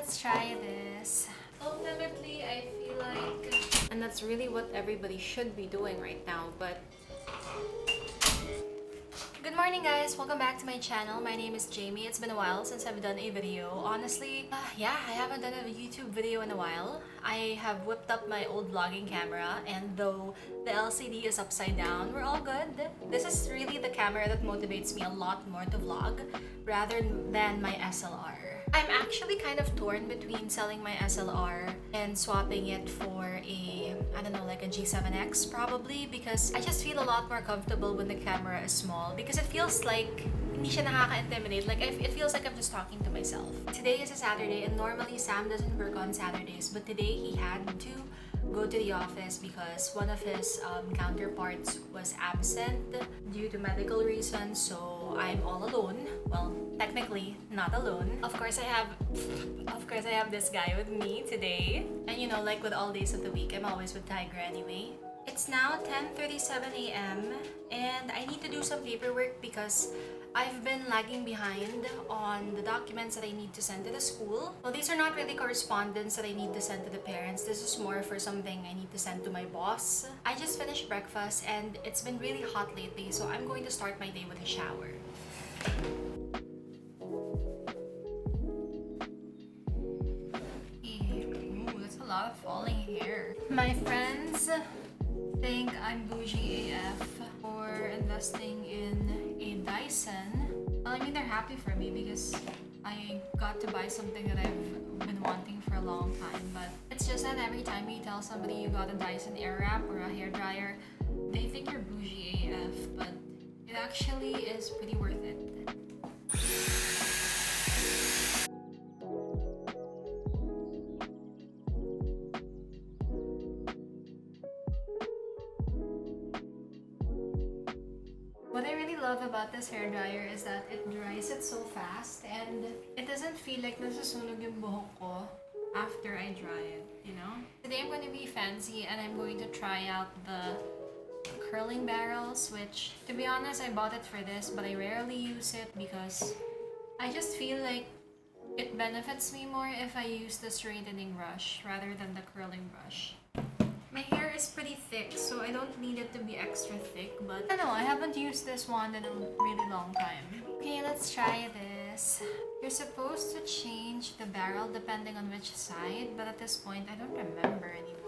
let's try this. Ultimately, I feel like, and that's really what everybody should be doing right now, but good morning guys! Welcome back to my channel. My name is Jamie. It's been a while since I've done a video. Honestly, yeah, I haven't done a YouTube video in a while. I have whipped up my old vlogging camera, and though the LCD is upside down, we're all good. This is really the camera that motivates me a lot more to vlog rather than my SLR. I'm actually kind of torn between selling my SLR and swapping it for a, I don't know, like a G7X probably, because I just feel a lot more comfortable when the camera is small because it feels like hindi siya nakaka-intimidate. Like, it feels like I'm just talking to myself. Today is a Saturday and normally Sam doesn't work on Saturdays, but today he had to go to the office because one of his counterparts was absent due to medical reasons, so I'm all alone. Well, technically not alone. Of course I have this guy with me today. And you know, like with all days of the week, I'm always with Tiger anyway. It's now 10:37 a.m. and I need to do some paperwork because I've been lagging behind on the documents that I need to send to the school. Well, these are not really correspondence that I need to send to the parents. This is more for something I need to send to my boss. I just finished breakfast and it's been really hot lately, so I'm going to start my day with a shower. Ooh, that's a lot of falling hair. My friends think I'm bougie AF for investing in a Dyson. Well, I mean, they're happy for me because I got to buy something that I've been wanting for a long time, but it's just that every time you tell somebody you got a Dyson Airwrap or a hairdryer, they think you're bougie AF, but it actually is pretty worth it. What I really love about this hairdryer is that it dries it so fast and it doesn't feel like nasusunog yung buhok ko after I dry it, you know? Today I'm going to be fancy and I'm going to try out the curling barrels, which, to be honest, I bought it for this, but I rarely use it because I just feel like it benefits me more if I use the straightening brush rather than the curling brush. My hair is pretty thick, so I don't need it to be extra thick, but I don't know, I haven't used this one in a really long time. Okay, let's try this. You're supposed to change the barrel depending on which side, but at this point, I don't remember anymore.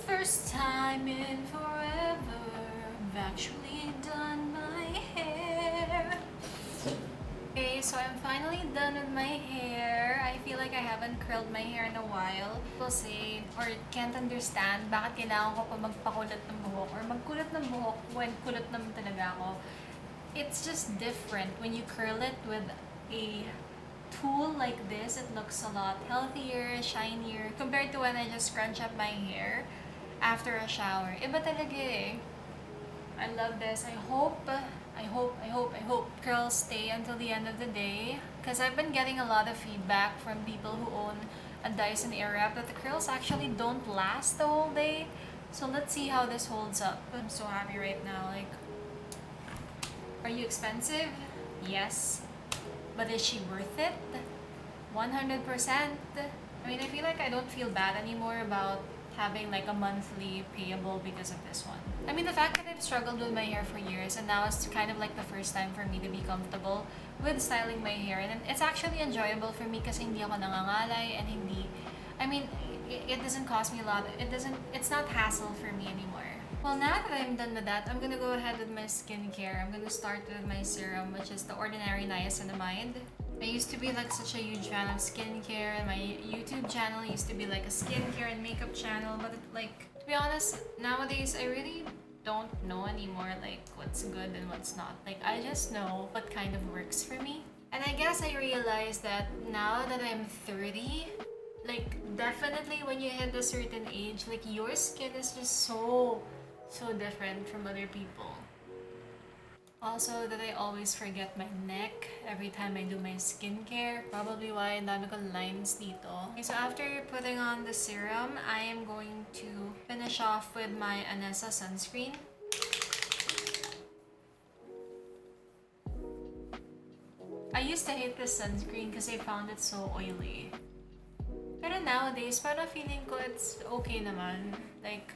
First time in forever, I've actually done my hair. Okay, so I'm finally done with my hair. I feel like I haven't curled my hair in a while. People say, or can't understand, bakit kailangan ko pa magpakulat ng buhok or magkulat ng buhok when kulat naman talaga ako. It's just different when you curl it with a tool like this. It looks a lot healthier, shinier compared to when I just scrunch up my hair. after a shower. Iba talaga eh. I love this. I hope girls stay until the end of the day. Because I've been getting a lot of feedback from people who own a Dyson Airwrap that the curls actually don't last the whole day. So let's see how this holds up. I'm so happy right now. Like, are you expensive? Yes. But is she worth it? 100%. I mean, I feel like I don't feel bad anymore about having like a monthly payable because of this one. I mean, the fact that I've struggled with my hair for years and now it's kind of like the first time for me to be comfortable with styling my hair, and it's actually enjoyable for me kasi hindi ako nangangalay and hindi, I mean, it doesn't cost me a lot. It's not hassle for me anymore. Well, now that I'm done with that, I'm gonna go ahead with my skincare. I'm gonna start with my serum, which is the Ordinary Niacinamide. I used to be like such a huge fan of skincare, and my YouTube channel used to be like a skincare and makeup channel, but like, to be honest, nowadays I really don't know anymore like what's good and what's not. Like, I just know what kind of works for me. And I guess I realized that now that I'm 30, like, definitely when you hit a certain age, like, your skin is just so different from other people. Also, that I always forget my neck every time I do my skincare. Probably why ang dami ko lines dito. Okay, so after putting on the serum, I am going to finish off with my Anessa sunscreen. I used to hate this sunscreen because I found it so oily. Pero nowadays, parang feeling ko it's okay naman. Like,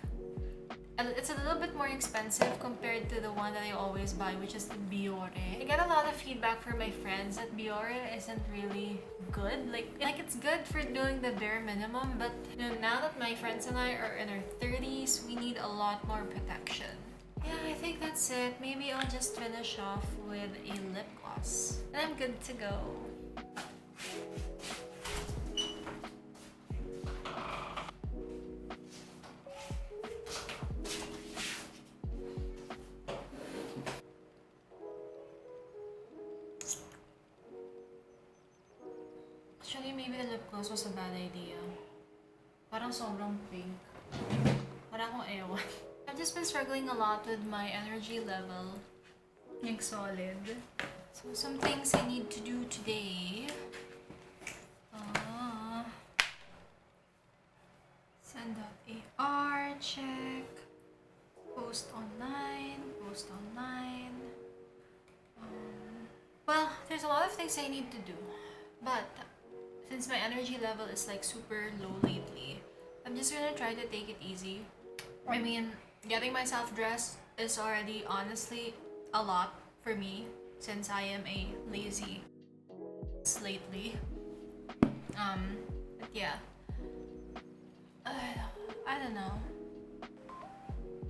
it's a little bit more expensive compared to the one that I always buy, which is the Biore. I get a lot of feedback from my friends that Biore isn't really good. Like it's good for doing the bare minimum, but you know, now that my friends and I are in our 30s, we need a lot more protection. Yeah, I think that's it. Maybe I'll just finish off with a lip gloss. And I'm good to go. Actually, maybe the lip gloss was a bad idea. Parang sobrang pink. Parang akong ewan. I've just been struggling a lot with my energy level. Like solid. So some things I need to do today. Send out AR check. Post online. Well, there's a lot of things I need to do. But since my energy level is like super low lately, I'm just gonna try to take it easy. I mean, getting myself dressed is already honestly a lot for me since I am a lazy lately. But yeah. I don't know.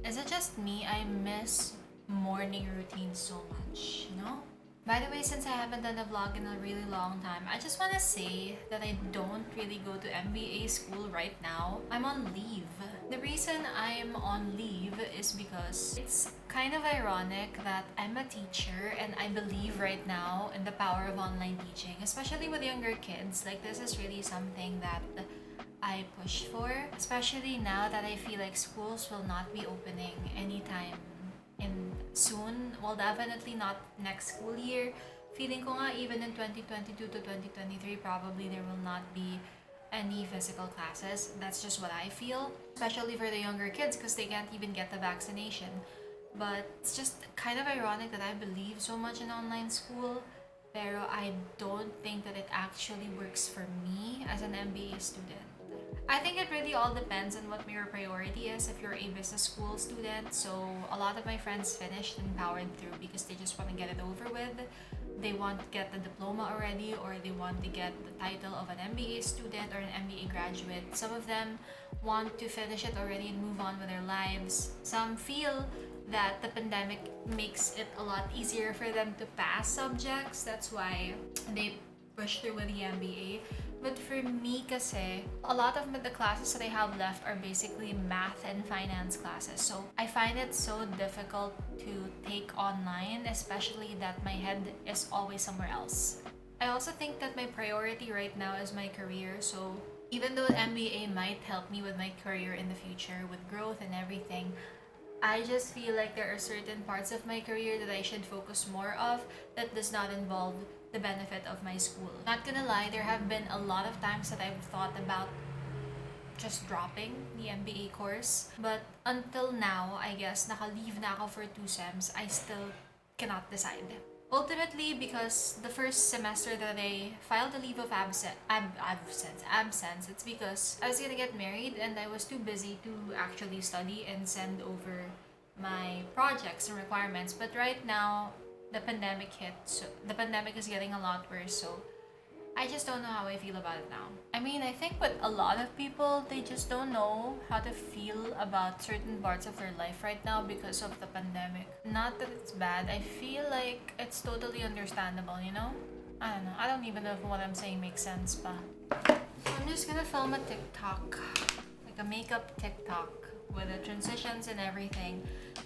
Is it just me? I miss morning routines so much, you know? By the way, since I haven't done a vlog in a really long time, I just want to say that I don't really go to MBA school right now. I'm on leave. The reason I'm on leave is because it's kind of ironic that I'm a teacher and I believe right now in the power of online teaching, especially with younger kids. Like, this is really something that I push for, especially now that I feel like schools will not be opening anytime soon. Well, definitely not next school year. Feeling ko nga even in 2022 to 2023, probably there will not be any physical classes. That's just what I feel, especially for the younger kids because they can't even get the vaccination. But it's just kind of ironic that I believe so much in online school, pero I don't think that it actually works for me as an MBA student. I think it really all depends on what your priority is. If you're a business school student, so a lot of my friends finished and powered through because they just want to get it over with. They want to get the diploma already, or they want to get the title of an MBA student or an MBA graduate. Some of them want to finish it already and move on with their lives. Some feel that the pandemic makes it a lot easier for them to pass subjects. That's why they push through with the MBA. But for me kasi, a lot of the classes that I have left are basically math and finance classes. So I find it so difficult to take online, especially that my head is always somewhere else. I also think that my priority right now is my career. So Even though MBA might help me with my career in the future, with growth and everything, I just feel like there are certain parts of my career that I should focus more of that does not involve the benefit of my school. Not gonna lie, there have been a lot of times that I've thought about just dropping the MBA course. But until now, I guess, naka-leave na ako for 2 sems, I still cannot decide. Ultimately, because the first semester that I filed a leave of absence, it's because I was gonna get married and I was too busy to actually study and send over my projects and requirements. But right now, the pandemic hit, so the pandemic is getting a lot worse, so I just don't know how I feel about it now. I mean, I think with a lot of people, they just don't know how to feel about certain parts of their life right now because of the pandemic. Not that it's bad, I feel like it's totally understandable, you know? I don't know. I don't even know if what I'm saying makes sense, pa. So I'm just gonna film a TikTok, like a makeup TikTok with the transitions and everything.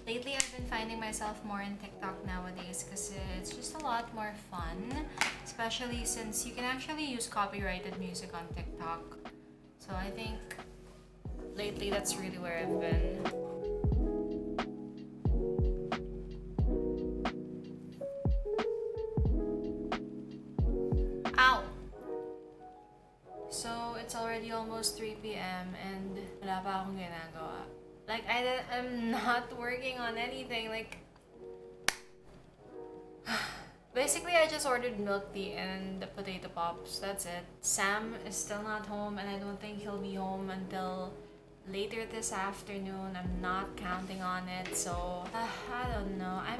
Lately, I've been finding myself more in TikTok nowadays because it's just a lot more fun, especially since you can actually use copyrighted music on TikTok. So I think lately that's really where I've been. Ow! So it's already almost 3 p.m. and wala pa akong ginagawa. Like, I'm not working on anything. Like, basically, I just ordered milk tea and the potato pops. That's it. Sam is still not home, and I don't think he'll be home until later this afternoon. I'm not counting on it, so I don't know. I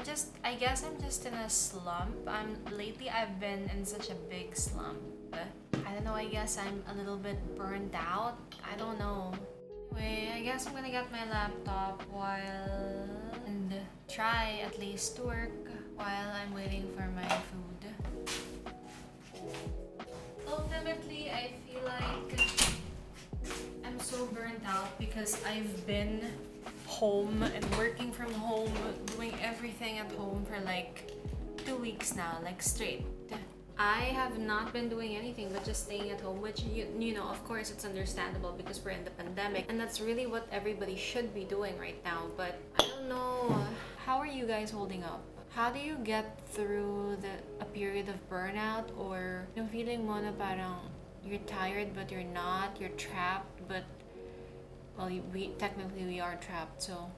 guess I'm just in a slump. Lately, I've been in such a big slump. I don't know. I guess I'm a little bit burned out. I don't know. Anyway, I guess I'm gonna get my laptop and try at least to work while I'm waiting for my food. Ultimately, I feel like I'm so burnt out because I've been home and working from home, doing everything at home for like 2 weeks now, like straight. I have not been doing anything but just staying at home, which you know, of course it's understandable because we're in the pandemic and that's really what everybody should be doing right now. But I don't know, how are you guys holding up? How do you get through a period of burnout, or yung feeling mo na parang you're tired but you're not, you're trapped, but well, technically we are trapped, so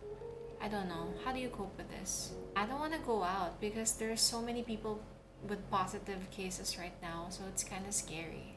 I don't know. How do you cope with this? I don't want to go out because there's so many people with positive cases right now, so it's kind of scary.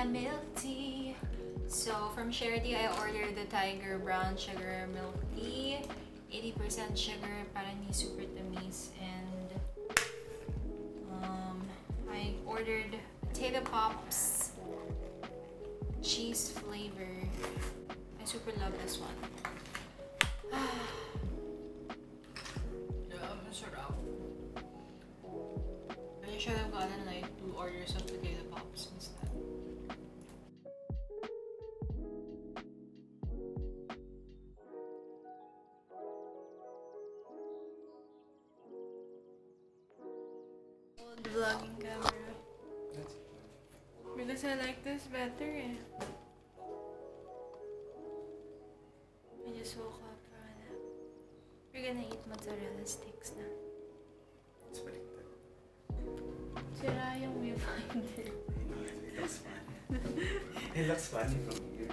Milk tea. So from Charity, I ordered the Tiger Brown Sugar Milk Tea, 80% sugar para hindi super tamis, and I ordered potato pops, cheese flavor. I super love this one. Masarap. I should have gotten like 2 orders of potato pops instead. The vlogging camera. Because I like this better eh. I just woke up for a nap. We're gonna eat mozzarella sticks na. It's baliktad. Sira yung viewfinder. It looks fun. It looks funny from here.